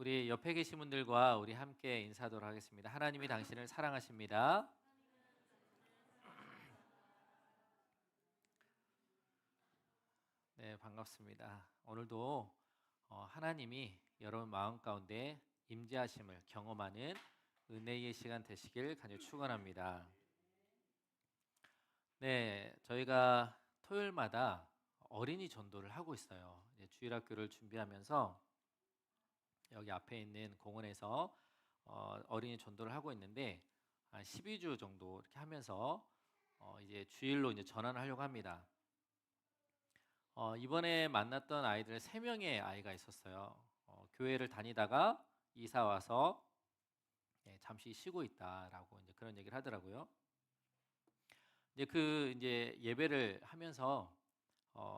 우리 옆에 계신 분들과 우리 함께 인사하도록 하겠습니다. 하나님이 당신을 사랑하십니다. 네, 반갑습니다. 오늘도 하나님이 여러분 마음 가운데 임재하심을 경험하는 은혜의 시간 되시길 간절히 축원합니다. 네, 저희가 토요일마다 어린이 전도를 하고 있어요. 이제 주일학교를 준비하면서 여기 앞에 있는 공원에서 어린이 전도를 하고 있는데 한 12주 정도 이렇게 하면서 이제 주일로 이제 전환을 하려고 합니다. 이번에 만났던 아이들 3명의 아이가 있었어요. 교회를 다니다가 이사 와서 잠시 쉬고 있다라고 이제 그런 얘기를 하더라고요. 이제 예배를 하면서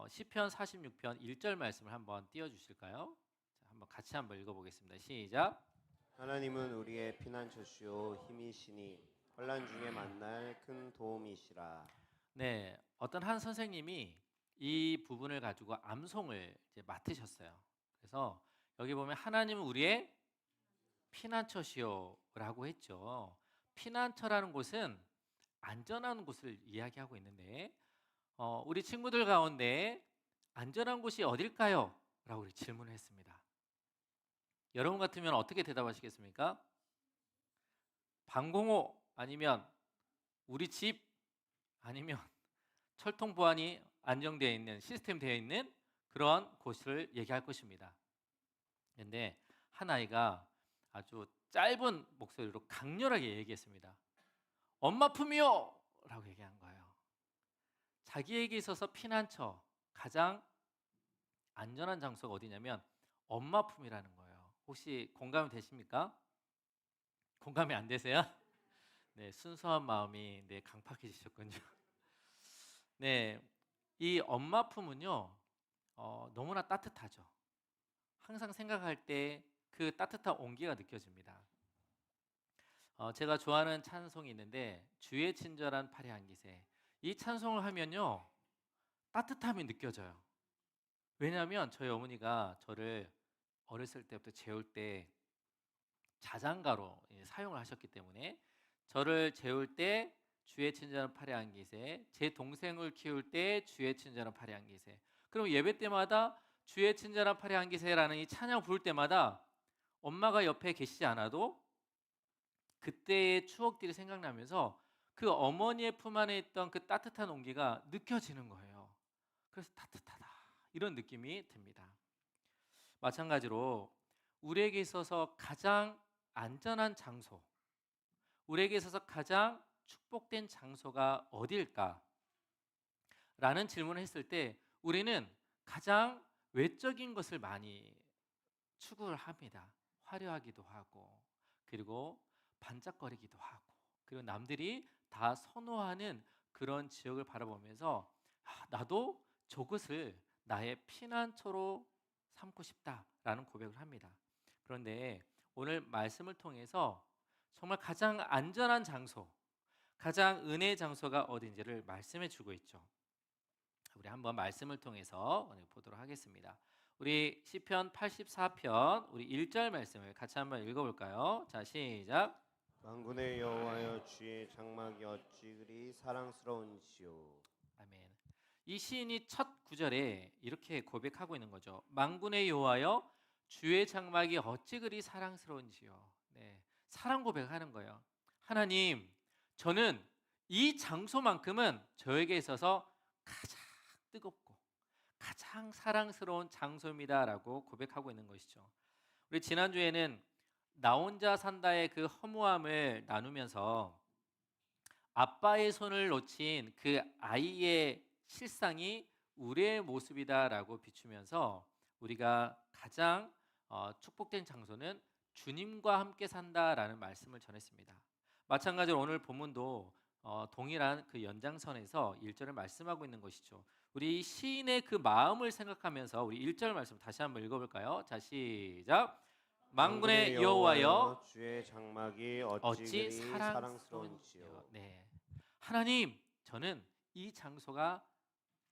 시편 46편 1절 말씀을 한번 띄워 주실까요? 자, 한번 같이 한번 읽어 보겠습니다. 시작. 하나님은 우리의 피난처시요 힘이시니 환난 중에 만날 큰 도움이시라. 네, 어떤 한 선생님이 이 부분을 가지고 암송을 이제 맡으셨어요. 그래서 여기 보면 하나님은 우리의 피난처시오라고 했죠. 피난처라는 곳은 안전한 곳을 이야기하고 있는데 우리 친구들 가운데 안전한 곳이 어딜까요? 라고 우리 질문을 했습니다. 여러분 같으면 어떻게 대답하시겠습니까? 방공호 아니면 우리 집 아니면 철통 보안이 안정되어 있는 시스템 되어 있는 그런 곳을 얘기할 것입니다. 그런데 한 아이가 아주 짧은 목소리로 강렬하게 얘기했습니다. 엄마 품이요! 라고 얘기한 거예요. 자기에게 있어서 피난처 가장 안전한 장소가 어디냐면 엄마 품이라는 거예요. 혹시 공감이 되십니까? 공감이 안 되세요? 네, 순수한 마음이 강팍해지셨군요. 네, 이 엄마 품은요 너무나 따뜻하죠. 항상 생각할 때 그 따뜻한 온기가 느껴집니다. 제가 좋아하는 찬송이 있는데 주의 친절한 팔의 안기세. 이 찬송을 하면요 따뜻함이 느껴져요. 왜냐하면 저희 어머니가 저를 어렸을 때부터 재울 때 자장가로 사용을 하셨기 때문에 저를 재울 때 주의 친절한 팔에 안기세, 제 동생을 키울 때 주의 친절한 팔에 안기세. 그럼 예배 때마다 주의 친절한 팔에 안기세라는 이 찬양 부를 때마다 엄마가 옆에 계시지 않아도 그때의 추억들이 생각나면서 그 어머니의 품 안에 있던 그 따뜻한 온기가 느껴지는 거예요. 그래서 따뜻하다 이런 느낌이 듭니다. 마찬가지로 우리에게 있어서 가장 안전한 장소, 우리에게 있어서 가장 축복된 장소가 어디일까? 라는 질문을 했을 때 우리는 가장 외적인 것을 많이 추구를 합니다. 화려하기도 하고 그리고 반짝거리기도 하고 그리고 남들이 다 선호하는 그런 지역을 바라보면서 나도 저것을 나의 피난처로 삼고 싶다라는 고백을 합니다. 그런데 오늘 말씀을 통해서 정말 가장 안전한 장소, 가장 은혜의 장소가 어딘지를 말씀해 주고 있죠. 우리 한번 말씀을 통해서 오늘 보도록 하겠습니다. 우리 시편 84편 우리 1절 말씀을 같이 한번 읽어볼까요? 자, 시작. 만군의 여호와여 주의 장막이 어찌 그리 사랑스러운지요. 아멘. 이 시인이 첫 구절에 이렇게 고백하고 있는 거죠. 만군의 여호와여 주의 장막이 어찌 그리 사랑스러운지요. 네, 사랑 고백하는 거예요. 하나님, 저는 이 장소만큼은 저에게 있어서 가장 뜨겁고 가장 사랑스러운 장소입니다라고 고백하고 있는 것이죠. 우리 지난주에는 나 혼자 산다의 그 허무함을 나누면서 아빠의 손을 놓친 그 아이의 실상이 우리의 모습이다라고 비추면서 우리가 가장 축복된 장소는 주님과 함께 산다라는 말씀을 전했습니다. 마찬가지로 오늘 본문도 동일한 그 연장선에서 1절을 말씀하고 있는 것이죠. 우리 시인의 그 마음을 생각하면서 우리 1절 말씀 다시 한번 읽어볼까요? 자, 시작. 만군의 여호와여 주의 장막이 어찌 어찌 그리 사랑스러운지요. 사랑스러운지요. 네, 하나님, 저는 이 장소가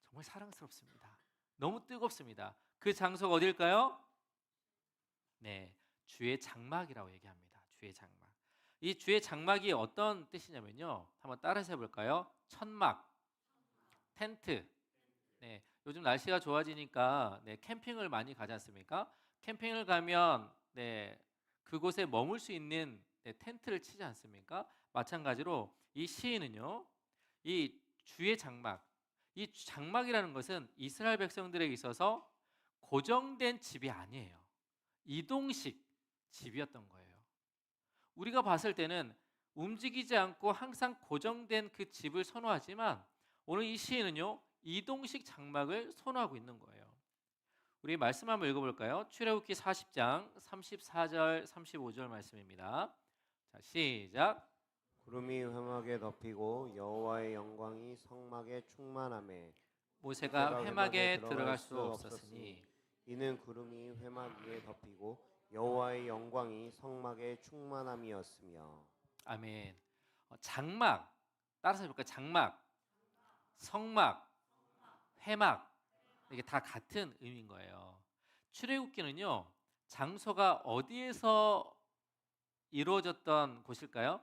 정말 사랑스럽습니다. 너무 뜨겁습니다. 그 장소가 어딜까요? 네, 주의 장막이라고 얘기합니다. 주의 장막. 이 주의 장막이 어떤 뜻이냐면요. 한번 따라서 해볼까요? 천막, 텐트. 네, 요즘 날씨가 좋아지니까 네, 캠핑을 많이 가지 않습니까? 캠핑을 가면 네, 그곳에 머물 수 있는 네, 텐트를 치지 않습니까? 마찬가지로 이 시인은요, 이 주의 장막, 이 장막이라는 것은 이스라엘 백성들에게 있어서 고정된 집이 아니에요. 이동식 집이었던 거예요. 우리가 봤을 때는 움직이지 않고 항상 고정된 그 집을 선호하지만 오늘 이 시인은요, 이동식 장막을 선호하고 있는 거예요. 우리 말씀 한번 읽어볼까요? 출애굽기 40장 34절 35절 말씀입니다. 자, 시작. 구름이 회막에 덮이고 여호와의 영광이 성막에 충만하매 모세가 회막에 들어갈 수 없었으니 이는 구름이 회막 위에 덮이고 여호와의 영광이 성막에 충만함이었으며. 아멘. 장막 따라서 해볼까요? 장막, 성막, 회막 이게 다 같은 의미인 거예요. 출애굽기는요, 장소가 어디에서 이루어졌던 곳일까요?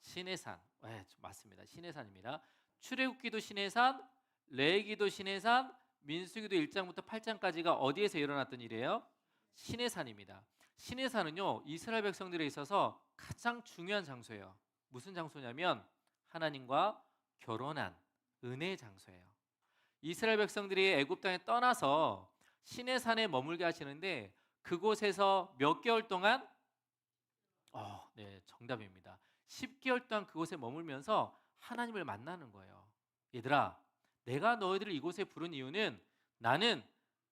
시내산. 네, 맞습니다. 시내산입니다. 출애굽기도 시내산, 레위기도 시내산, 민수기도 1장부터 8장까지가 어디에서 일어났던 일이에요? 시내산입니다. 시내산은요, 이스라엘 백성들에 있어서 가장 중요한 장소예요. 무슨 장소냐면 하나님과 결혼한 은혜의 장소예요. 이스라엘 백성들이 애굽 땅에 떠나서 시내산에 머물게 하시는데 그곳에서 몇 개월 동안 네, 정답입니다. 10개월 동안 그곳에 머물면서 하나님을 만나는 거예요. 얘들아, 내가 너희들을 이곳에 부른 이유는 나는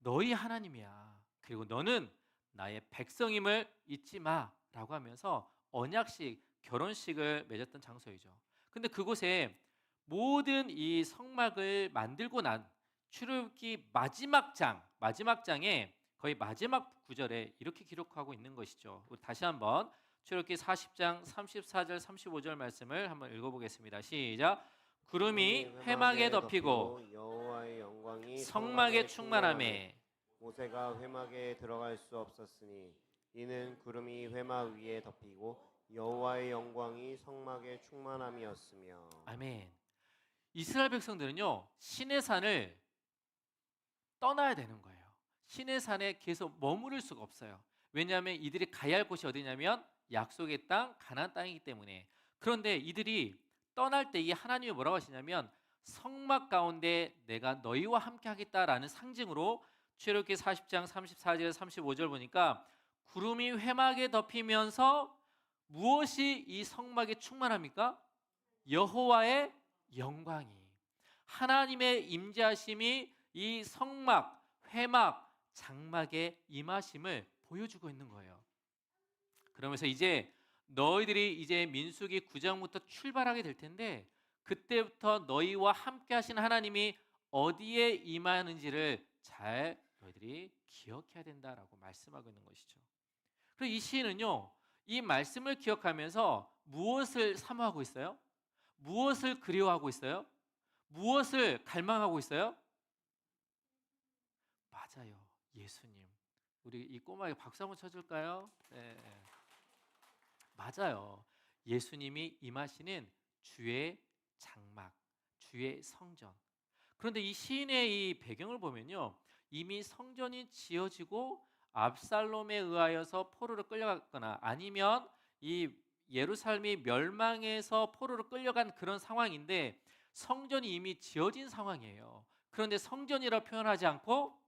너희 하나님이야. 그리고 너는 나의 백성임을 잊지 마라고 하면서 언약식 결혼식을 맺었던 장소이죠. 근데 그곳에 모든 이 성막을 만들고 난 출애굽기 마지막 장에 거의 마지막 구절에 이렇게 기록하고 있는 것이죠. 우리 다시 한번 출애굽기 40장 34절 35절 말씀을 한번 읽어보겠습니다. 시작. 구름이 회막에 덮이고 여호와의 영광이 성막에 충만하매 모세가 회막에 들어갈 수 없었으니 이는 구름이 회막 위에 덮이고 여호와의 영광이 성막에 충만함이었으며. 아멘. 이스라엘 백성들은요, 시내산을 떠나야 되는 거예요. 시내산에 계속 머무를 수가 없어요. 왜냐하면 이들이 가야 할 곳이 어디냐면 약속의 땅, 가나안 땅이기 때문에. 그런데 이들이 떠날 때 이 하나님이 뭐라고 하시냐면 성막 가운데 내가 너희와 함께 하겠다라는 상징으로 출애굽기 40장 34절 35절 보니까 구름이 회막에 덮이면서 무엇이 이 성막에 충만합니까? 여호와의 영광이, 하나님의 임재하심이 이 성막, 회막, 장막에 임하심을 보여주고 있는 거예요. 그러면서 이제 너희들이 이제 민수기 9장부터 출발하게 될 텐데 그때부터 너희와 함께 하신 하나님이 어디에 임하는지를 잘 너희들이 기억해야 된다라고 말씀하고 있는 것이죠. 그래서 이 시인은요, 이 말씀을 기억하면서 무엇을 사모하고 있어요? 무엇을 그리워하고 있어요? 무엇을 갈망하고 있어요? 맞아요. 예수님. 우리 이 꼬마에게 박수 한번 쳐줄까요? 네. 맞아요. 예수님이 임하시는 주의 장막, 주의 성전. 그런데 이 시인의 이 배경을 보면요, 이미 성전이 지어지고 압살롬에 의하여서 포로로 끌려갔거나 아니면 이 예루살렘이 멸망해서 포로로 끌려간 그런 상황인데 성전이 이미 지어진 상황이에요. 그런데 성전이라 표현하지 않고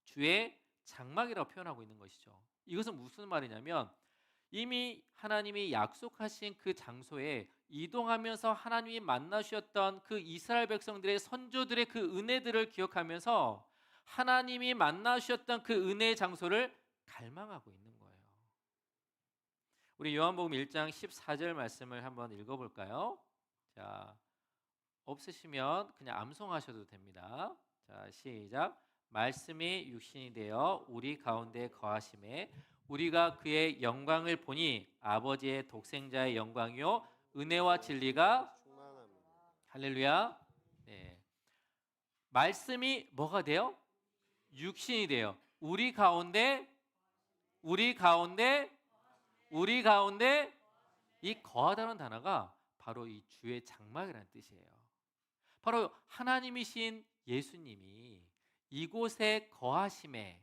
주의 장막이라고 표현하고 있는 것이죠. 이것은 무슨 말이냐면 이미 하나님이 약속하신 그 장소에 이동하면서 하나님이 만나주셨던 그 이스라엘 백성들의 선조들의 그 은혜들을 기억하면서 하나님이 만나주셨던 그 은혜의 장소를 갈망하고 있는 거예요. 우리 요한복음 1장 14절 말씀을 한번 읽어볼까요? 자, 없으시면 그냥 암송하셔도 됩니다. 자, 시작. 말씀이 육신이 되어 우리 가운데 거하심에 우리가 그의 영광을 보니 아버지의 독생자의 영광이요 은혜와 진리가 할렐루야. 네. 말씀이 뭐가 돼요? 육신이 돼요. 우리 가운데 우리 가운데 우리 가운데 이 거하다는 단어가 바로 이 주의 장막이라는 뜻이에요. 바로 하나님이신 예수님이 이곳에 거하심에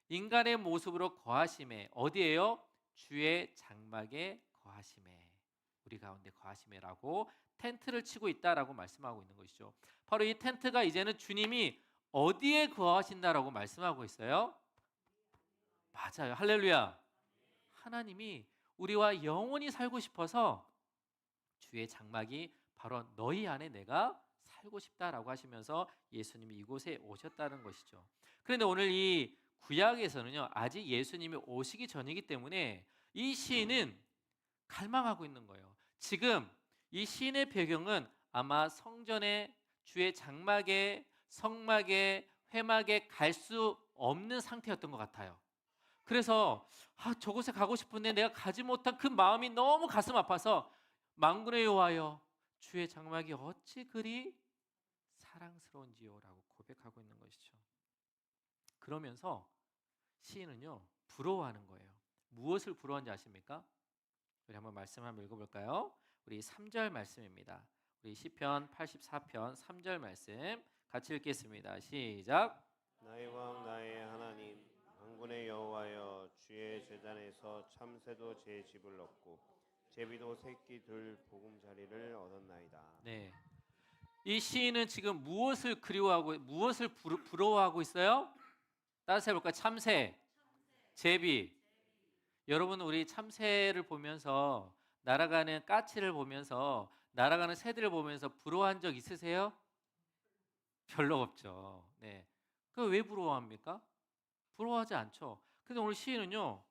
인간의 모습으로 거하심에 어디에요? 주의 장막에 거하심에 우리 가운데 거하심에라고 텐트를 치고 있다라고 말씀하고 있는 것이죠. 바로 이 텐트가 이제는 주님이 어디에 거하신다라고 말씀하고 있어요? 맞아요. 할렐루야. 하나님이 우리와 영원히 살고 싶어서 주의 장막이 바로 너희 안에 내가 살고 싶다라고 하시면서 예수님이 이곳에 오셨다는 것이죠. 그런데 오늘 이 구약에서는요, 아직 예수님이 오시기 전이기 때문에 이 시인은 갈망하고 있는 거예요. 지금 이 시인의 배경은 아마 성전의 주의 장막에 성막에 회막에 갈 수 없는 상태였던 것 같아요. 그래서 저곳에 가고 싶은데 내가 가지 못한 그 마음이 너무 가슴 아파서 만군의 여호와여 주의 장막이 어찌 그리 사랑스러운지요라고 고백하고 있는 것이죠. 그러면서 시인은요 부러워하는 거예요. 무엇을 부러워하는지 아십니까? 우리 한번 말씀 한번 읽어볼까요? 우리 3절 말씀입니다. 우리 시편 84편 3절 말씀 같이 읽겠습니다. 시작. 나의 왕 나의 하나님 만군의 여호와여 주의 제단에서 참새도 제 집을 얻고 제비도 새끼 둘 보금자리를 얻었나이다. 네, 이 시인은 지금 무엇을 그리워하고 무엇을 부러워하고 있어요? 따라서 해볼까요? 참새, 제비. 여러분 우리 참새를 보면서 날아가는 까치를 보면서 날아가는 새들을 보면서 부러워한 적 있으세요? 별로 없죠. 네, 그 왜 부러워합니까? 부러워하지 않죠. 근데 오늘 시인은요,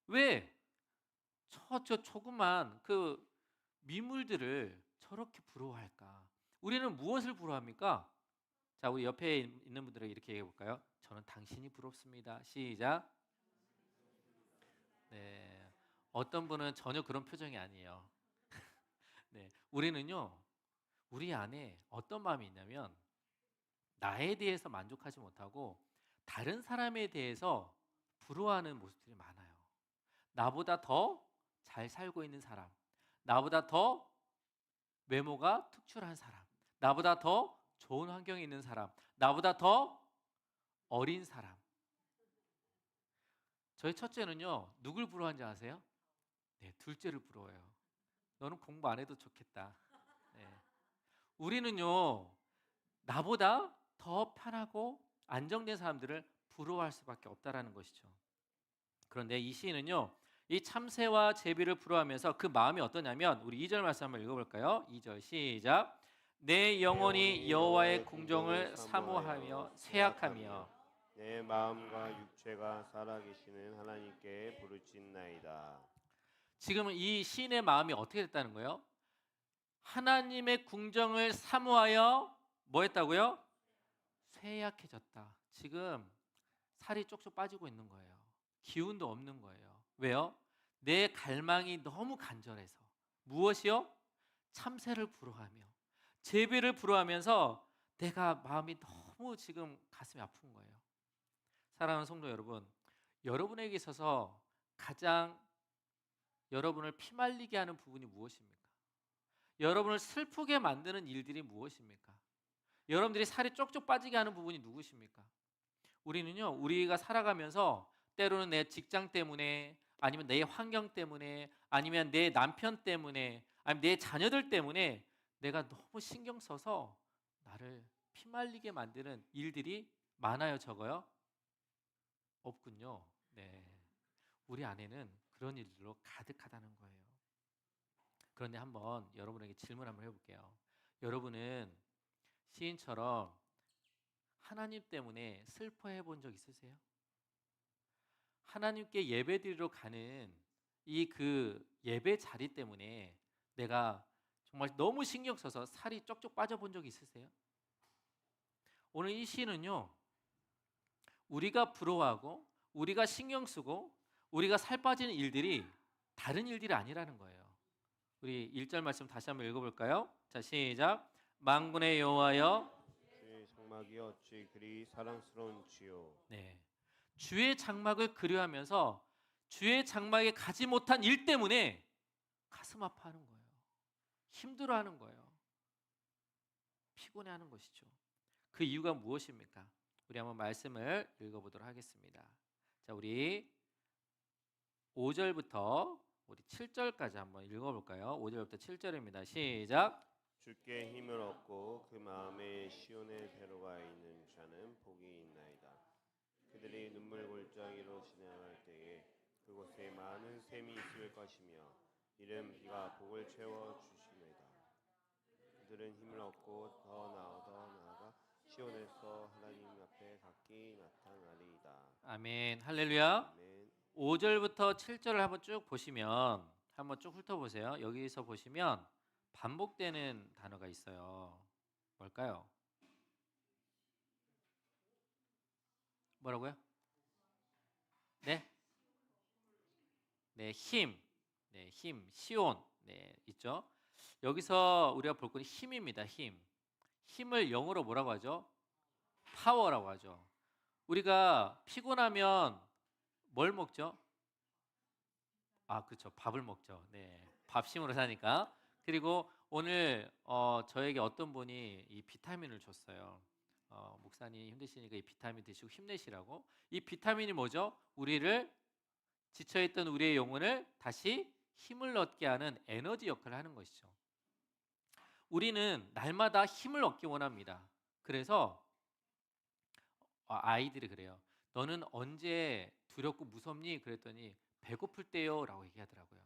왜 저 조그만 그 미물들을 저렇게 부러워할까? 우리는 무엇을 부러워합니까? 자, 우리 옆에 있는 분들에게 이렇게 얘기해 볼까요? 저는 당신이 부럽습니다. 시작. 네, 어떤 분은 전혀 그런 표정이 아니에요. 네, 우리는요, 우리 안에 어떤 마음이 있냐면 나에 대해서 만족하지 못하고 다른 사람에 대해서 부러워하는 모습들이 많아요. 나보다 더 잘 살고 있는 사람, 나보다 더 외모가 특출한 사람, 나보다 더 좋은 환경에 있는 사람, 나보다 더 어린 사람. 저희 첫째는요, 누굴 부러워하는지 아세요? 네, 둘째를 부러워해요. 너는 공부 안 해도 좋겠다. 네. 우리는요, 나보다 더 편하고 안정된 사람들을 부러워할 수밖에 없다라는 것이죠. 그런데 이 시인은요, 이 참새와 제비를 부러워하면서 그 마음이 어떠냐면 우리 2절 말씀 한번 읽어볼까요? 2절 시작. 내 영혼이 여호와의 궁정을 사모하며 쇠약하며. 내 마음과 육체가 살아계시는 하나님께 부르짖나이다. 지금 이 시인의 마음이 어떻게 됐다는 거예요? 하나님의 궁정을 사모하여 뭐 했다고요? 쇠약해졌다. 지금 살이 쪽쪽 빠지고 있는 거예요. 기운도 없는 거예요. 왜요? 내 갈망이 너무 간절해서. 무엇이요? 참새를 부러워하며 제비를 부러워하면서 내가 마음이 너무 지금 가슴이 아픈 거예요. 사랑하는 성도 여러분, 여러분에게 있어서 가장 여러분을 피말리게 하는 부분이 무엇입니까? 여러분을 슬프게 만드는 일들이 무엇입니까? 여러분들이 살이 쪽쪽 빠지게 하는 부분이 누구십니까? 우리는요, 우리가 살아가면서 때로는 내 직장 때문에 아니면 내 환경 때문에 아니면 내 남편 때문에 아니면 내 자녀들 때문에 내가 너무 신경 써서 나를 피말리게 만드는 일들이 많아요, 적어요? 없군요. 네, 우리 안에는 그런 일들로 가득하다는 거예요. 그런데 한번 여러분에게 질문 한번 해볼게요. 여러분은 시인처럼 하나님 때문에 슬퍼해 본 적 있으세요? 하나님께 예배드리러 가는 이 그 예배 자리 때문에 내가 정말 너무 신경 써서 살이 쪽쪽 빠져 본 적 있으세요? 오늘 이 시는요, 우리가 부러워하고 우리가 신경 쓰고 우리가 살 빠지는 일들이 다른 일들이 아니라는 거예요. 우리 1절 말씀 다시 한번 읽어볼까요? 자, 시작. 만군의 여호와여 주의 장막이 어찌 그리 사랑스러운지요. 네, 주의 장막을 그리워하면서 주의 장막에 가지 못한 일 때문에 가슴 아파하는 거예요. 힘들어하는 거예요. 피곤해하는 것이죠. 그 이유가 무엇입니까? 우리 한번 말씀을 읽어보도록 하겠습니다. 자, 우리 5절부터 우리 7절까지 한번 읽어볼까요? 5절부터 7절입니다. 시작. 주께 힘을 얻고 그 마음에 시온의 대로가 있는 자는 복이 있나이다. 그들이 눈물 골짜기로 지나갈 때에 그곳에 많은 샘이 있을 것이며 이른 비가 복을 채워 주시리이다. 그들은 힘을 얻고 더 나아가 시온에서 하나님 앞에 각기 나타나리이다. 아멘. 할렐루야. 아멘. 5절부터 7절을 한번 쭉 보시면 한번 쭉 훑어보세요. 여기서 보시면 반복되는 단어가 있어요. 뭘까요? 뭐라고요? 네? 네, 힘. 네, 힘. 시온. 네, 있죠? 여기서 우리가 볼 건 힘입니다. 힘. 힘을 영어로 뭐라고 하죠? 파워라고 하죠. 우리가 피곤하면 뭘 먹죠? 아, 그렇죠. 밥을 먹죠. 네, 밥심으로 사니까. 그리고 오늘 저에게 어떤 분이 이 비타민을 줬어요. 목사님 힘드시니까 이 비타민 드시고 힘내시라고. 이 비타민이 뭐죠? 우리를 지쳐있던 우리의 영혼을 다시 힘을 얻게 하는 에너지 역할을 하는 것이죠. 우리는 날마다 힘을 얻기 원합니다. 그래서 아이들이 그래요. 너는 언제 두렵고 무섭니? 그랬더니 배고플 때요 라고 얘기하더라고요.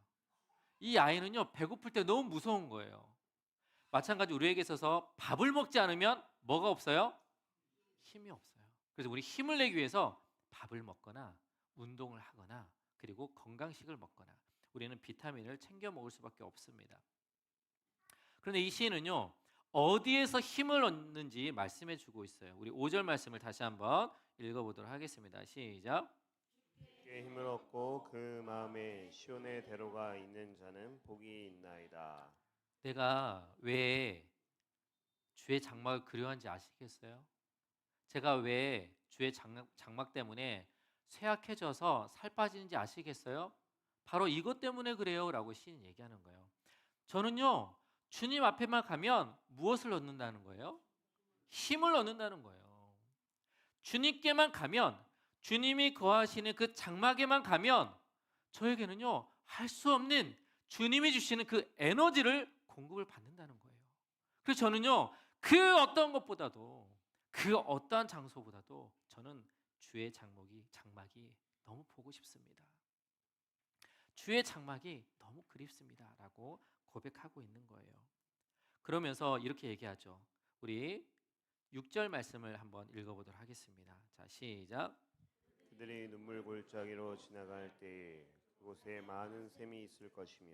이 아이는요, 배고플 때 너무 무서운 거예요. 마찬가지 우리에게 있어서 밥을 먹지 않으면 뭐가 없어요? 힘이 없어요. 그래서 우리 힘을 내기 위해서 밥을 먹거나 운동을 하거나 그리고 건강식을 먹거나 우리는 비타민을 챙겨 먹을 수밖에 없습니다. 그런데 이 시인은요, 어디에서 힘을 얻는지 말씀해 주고 있어요. 우리 5절 말씀을 다시 한번 읽어보도록 하겠습니다. 시작. 주께 힘을 얻고 그 마음에 시온의 대로가 있는 자는 복이 있나이다. 내가 왜 주의 장막을 그리워하는지 아시겠어요? 제가 왜 주의 장막 때문에 쇠약해져서 살 빠지는지 아시겠어요? 바로 이것 때문에 그래요 라고 시인이 얘기하는 거예요. 저는요, 주님 앞에만 가면 무엇을 얻는다는 거예요? 힘을 얻는다는 거예요. 주님께만 가면, 주님이 거하시는 그 장막에만 가면 저에게는요, 할 수 없는 주님이 주시는 그 에너지를 공급을 받는다는 거예요. 그래서 저는요, 그 어떤 것보다도 그 어떠한 장소보다도 저는 주의 장막이 너무 보고 싶습니다. 주의 장막이 너무 그립습니다 라고 고백하고 있는 거예요. 그러면서 이렇게 얘기하죠. 우리 6절 말씀을 한번 읽어보도록 하겠습니다. 자, 시작. 그들이 눈물 골짜기로 지나갈 때에 그곳에 많은 샘이 있을 것이며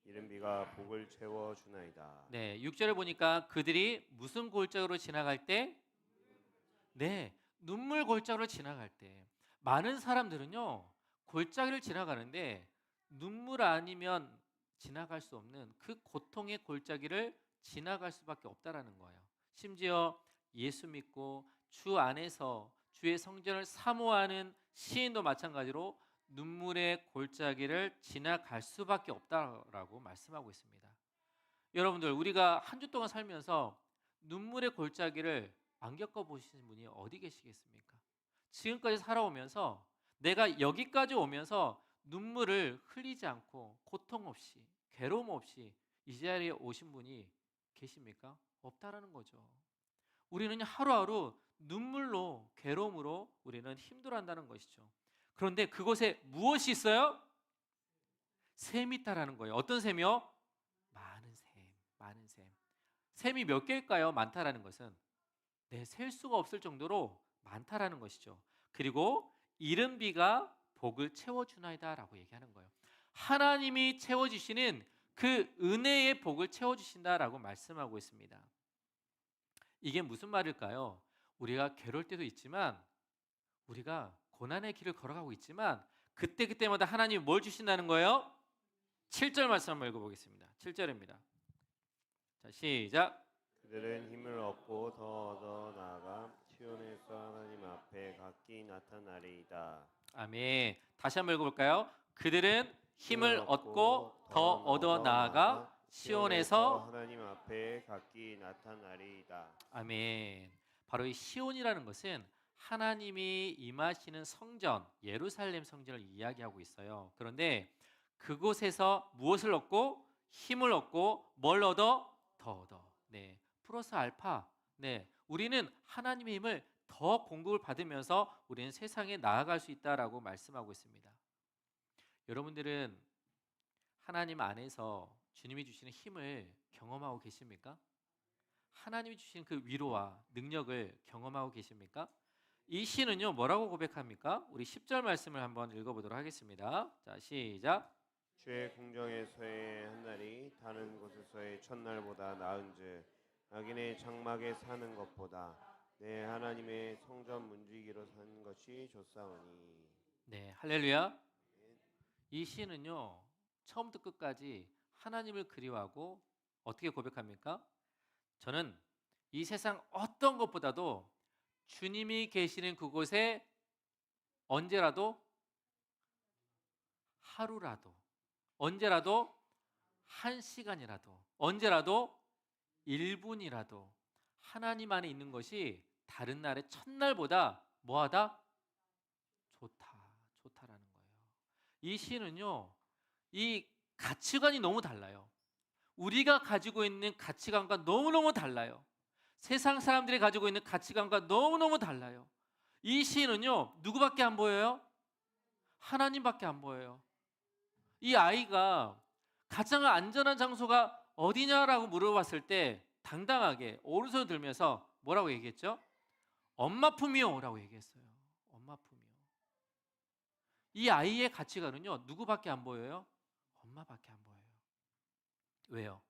이른 비가 복을 채워 주나이다. 네, 6절을 보니까 그들이 무슨 골짜기로 지나갈 때? 네, 눈물 골짜기로 지나갈 때. 많은 사람들은요, 골짜기를 지나가는데 눈물 아니면 지나갈 수 없는 그 고통의 골짜기를 지나갈 수밖에 없다라는 거예요. 심지어 예수 믿고 주 안에서 주의 성전을 사모하는 시인도 마찬가지로 눈물의 골짜기를 지나갈 수밖에 없다라고 말씀하고 있습니다. 여러분들, 우리가 한 주 동안 살면서 눈물의 골짜기를 안 겪어보신 분이 어디 계시겠습니까? 지금까지 살아오면서 내가 여기까지 오면서 눈물을 흘리지 않고 고통 없이 괴로움 없이 이 자리에 오신 분이 계십니까? 없다라는 거죠. 우리는 하루하루 눈물로 괴로움으로 우리는 힘들어한다는 것이죠. 그런데 그곳에 무엇이 있어요? 샘이 있다라는 거예요. 어떤 샘이요? 많은 샘, 많은 샘. 샘이 몇 개일까요? 많다라는 것은 셀 수가 없을 정도로 많다라는 것이죠. 그리고 이른 비가 복을 채워주나이다라고 얘기하는 거예요. 하나님이 채워주시는 그 은혜의 복을 채워주신다라고 말씀하고 있습니다. 이게 무슨 말일까요? 우리가 괴로울 때도 있지만 우리가 고난의 길을 걸어가고 있지만 그때마다 하나님이 뭘 주신다는 거예요? 7절 말씀 한번 읽어보겠습니다. 7절입니다. 자, 시작. 그들은 힘을 얻고 더 나아가 시온에서 하나님 앞에 각기 나타나리이다. 아멘. 다시 한번 읽어볼까요? 그들은 힘을 얻고 더 얻어 나아가 시온에서 하나님 앞에 각기 나타나리이다. 아멘. 바로 이 시온이라는 것은 하나님이 임하시는 성전, 예루살렘 성전을 이야기하고 있어요. 그런데 그곳에서 무엇을 얻고 힘을 얻고 뭘 얻어? 더 얻어. 네. 플러스 알파. 네. 우리는 하나님의 힘을 더 공급을 받으면서 우리는 세상에 나아갈 수 있다라고 말씀하고 있습니다. 여러분들은 하나님 안에서 주님이 주시는 힘을 경험하고 계십니까? 하나님이 주신 그 위로와 능력을 경험하고 계십니까? 이 시는요 뭐라고 고백합니까? 우리 10절 말씀을 한번 읽어보도록 하겠습니다. 자, 시작. 주의 궁정에서의 한 날이 다른 곳에서의 첫날보다 나은즉 악인의 장막에 사는 것보다 내 하나님의 성전 문지기로 사는 것이 좋사오니. 네, 할렐루야. 이 시는요 처음부터 끝까지 하나님을 그리워하고 어떻게 고백합니까? 저는 이 세상 어떤 것보다도 주님이 계시는 그곳에 언제라도 하루라도 언제라도 한 시간이라도 언제라도 1분이라도 하나님 안에 있는 것이 다른 날의 첫날보다 뭐하다? 좋다라는 거예요. 이 시는요 이 가치관이 너무 달라요. 우리가 가지고 있는 가치관과 너무너무 달라요. 세상 사람들이 가지고 있는 가치관과 너무너무 달라요. 이 시인은요 누구밖에 안 보여요? 하나님밖에 안 보여요. 이 아이가 가장 안전한 장소가 어디냐라고 물어봤을 때 당당하게 오른손을 들면서 뭐라고 얘기했죠? 엄마 품이요 라고 얘기했어요. 엄마 품이요. 이 아이의 가치관은요 누구밖에 안 보여요? 엄마밖에 안 보여요. 왜요?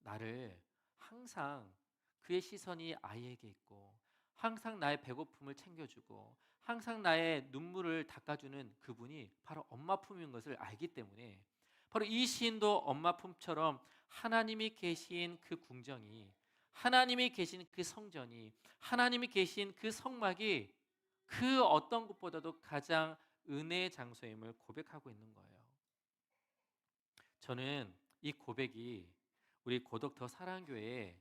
나를 항상 그의 시선이 아이에게 있고 항상 나의 배고픔을 챙겨주고 항상 나의 눈물을 닦아주는 그분이 바로 엄마 품인 것을 알기 때문에 바로 이 시인도 엄마 품처럼 하나님이 계신 그 궁정이 하나님이 계신 그 성전이 하나님이 계신 그 성막이 그 어떤 곳보다도 가장 은혜의 장소임을 고백하고 있는 거예요. 저는 이 고백이 우리 고독 더 사랑교회의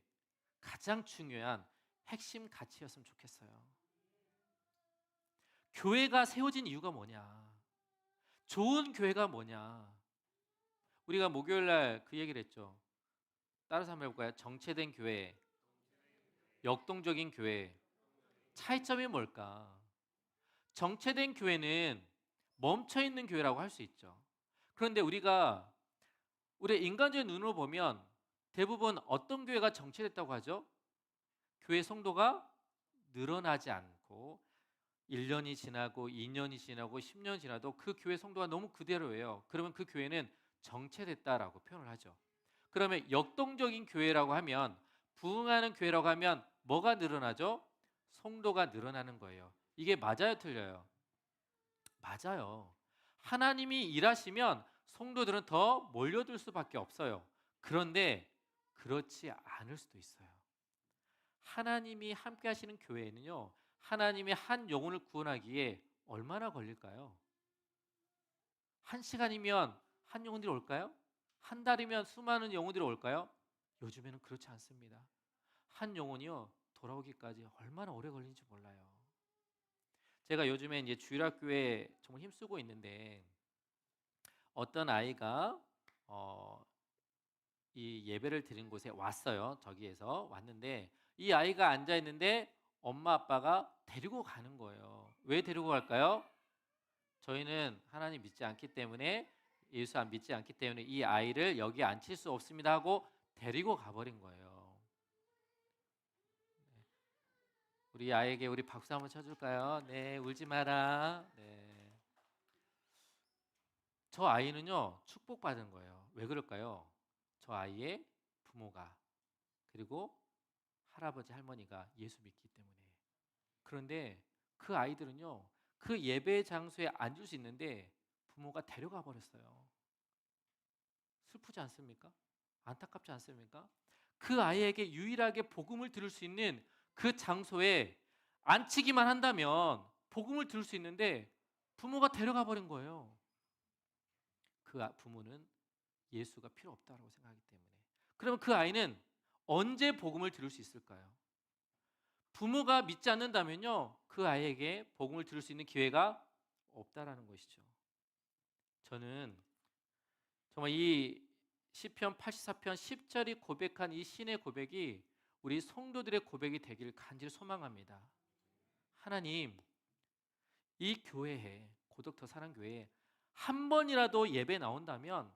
가장 중요한 핵심 가치였으면 좋겠어요. 교회가 세워진 이유가 뭐냐? 좋은 교회가 뭐냐? 우리가 목요일 날 그 얘기를 했죠. 따라서 한번 해볼까요? 정체된 교회, 역동적인 교회. 차이점이 뭘까? 정체된 교회는 멈춰 있는 교회라고 할 수 있죠. 그런데 우리가 우리 인간적인 눈으로 보면 대부분 어떤 교회가 정체됐다고 하죠? 교회 성도가 늘어나지 않고 1년이 지나고 2년이 지나고 10년이 지나도 그 교회 성도가 너무 그대로예요. 그러면 그 교회는 정체됐다라고 표현을 하죠. 그러면 역동적인 교회라고 하면 부흥하는 교회라고 하면 뭐가 늘어나죠? 성도가 늘어나는 거예요. 이게 맞아요, 틀려요? 맞아요. 하나님이 일하시면 성도들은 더 몰려들 수밖에 없어요. 그런데 그렇지 않을 수도 있어요. 하나님이 함께 하시는 교회에는요 하나님이 한 영혼을 구원하기에 얼마나 걸릴까요? 한 시간이면 한 영혼들이 올까요? 한 달이면 수많은 영혼들이 올까요? 요즘에는 그렇지 않습니다. 한 영혼이요 돌아오기까지 얼마나 오래 걸리는지 몰라요. 제가 요즘에 이제 주일학교에 정말 힘쓰고 있는데 어떤 아이가 이 예배를 드린 곳에 왔어요. 저기에서 왔는데 이 아이가 앉아 있는데 엄마 아빠가 데리고 가는 거예요. 왜 데리고 갈까요? 저희는 하나님 믿지 않기 때문에 예수 안 믿지 않기 때문에 이 아이를 여기 앉힐 수 없습니다 하고 데리고 가버린 거예요. 우리 아이에게 우리 박수 한번 쳐줄까요? 네, 울지 마라. 네. 저 아이는요 축복받은 거예요. 왜 그럴까요? 저 아이의 부모가 그리고 할아버지 할머니가 예수 믿기 때문에. 그런데 그 아이들은요 그 예배 장소에 앉을 수 있는데 부모가 데려가 버렸어요. 슬프지 않습니까? 안타깝지 않습니까? 그 아이에게 유일하게 복음을 들을 수 있는 그 장소에 앉히기만 한다면 복음을 들을 수 있는데 부모가 데려가 버린 거예요. 그 부모는 예수가 필요 없다고 생각하기 때문에. 그러면 그 아이는 언제 복음을 들을 수 있을까요? 부모가 믿지 않는다면요, 그 아이에게 복음을 들을 수 있는 기회가 없다라는 것이죠. 저는 정말 이 시편 84편 10절이 고백한 이 신의 고백이 우리 성도들의 고백이 되기를 간절히 소망합니다. 하나님, 이 교회에, 고덕터 사랑교회에 한 번이라도 예배 나온다면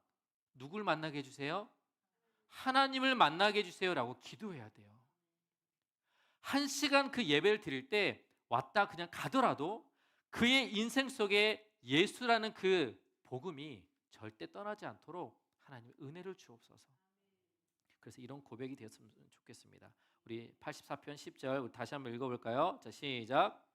누굴 만나게 해주세요? 하나님을 만나게 해주세요라고 기도해야 돼요. 1시간 그 예배를 드릴 때 왔다 그냥 가더라도 그의 인생 속에 예수라는 그 복음이 절대 떠나지 않도록 하나님 은혜를 주옵소서. 그래서 이런 고백이 되었으면 좋겠습니다. 우리 84편 10절 우리 다시 한번 읽어볼까요? 자, 시작.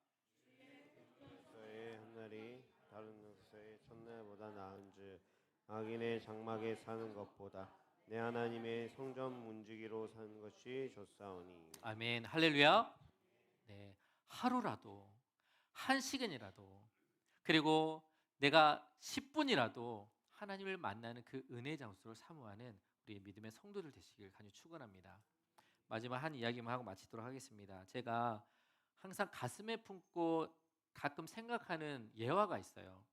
역사의 한날이 다른 역사의 첫날보다 나은즉 악인의 장막에 사는 것보다 내 하나님의 성전 문지기로 사는 것이 좋사오니. 아멘. 할렐루야. 네, 하루라도 1시간이라도 그리고 내가 10분이라도 하나님을 만나는 그 은혜 장소를 사모하는 우리 믿음의 성도들 되시길 간절히 축원합니다. 마지막 한 이야기만 하고 마치도록 하겠습니다. 제가 항상 가슴에 품고 가끔 생각하는 예화가 있어요.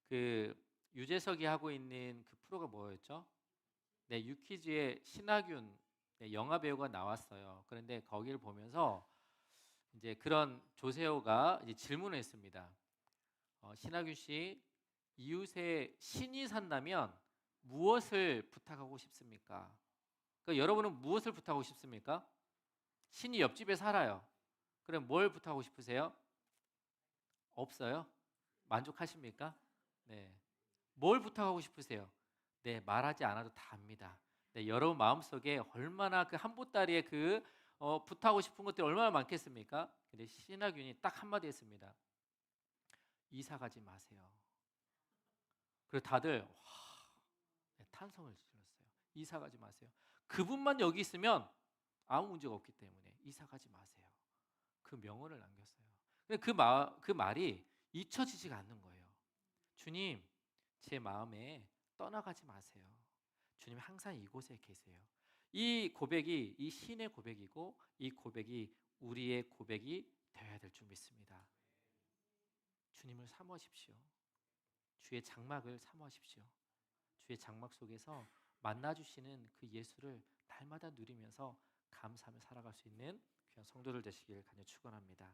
그 유재석이 하고 있는 그 프로가 뭐였죠? 네, 유퀴즈의 신하균 네, 영화 배우가 나왔어요. 그런데 거기를 보면서 이제 그런 조세호가 이제 질문을 했습니다. 신하균 씨, 이웃에 신이 산다면 무엇을 부탁하고 싶습니까? 그러니까 여러분은 무엇을 부탁하고 싶습니까? 신이 옆집에 살아요. 그럼 뭘 부탁하고 싶으세요? 없어요? 만족하십니까? 네. 뭘 부탁하고 싶으세요? 네, 말하지 않아도 다 압니다. 네, 여러분 마음속에 얼마나 그 한보따리에 그 부탁하고 싶은 것들이 얼마나 많겠습니까? 근데 신하균이 딱 한마디 했습니다. 이사 가지 마세요. 그리고 다들 와, 네, 탄성을 질렀어요. 이사 가지 마세요. 그분만 여기 있으면 아무 문제가 없기 때문에 이사 가지 마세요. 그 명언을 남겼어요. 근데 그 말이 잊혀지지가 않는 거예요. 주님, 제 마음에 떠나가지 마세요. 주님 항상 이곳에 계세요. 이 고백이 이 신의 고백이고 이 고백이 우리의 고백이 되어야 될 줄 믿습니다. 주님을 사모하십시오. 주의 장막을 사모하십시오. 주의 장막 속에서 만나주시는 그 예수를 날마다 누리면서 감사하며 살아갈 수 있는 귀한 성도들 되시길 간절히 축원합니다.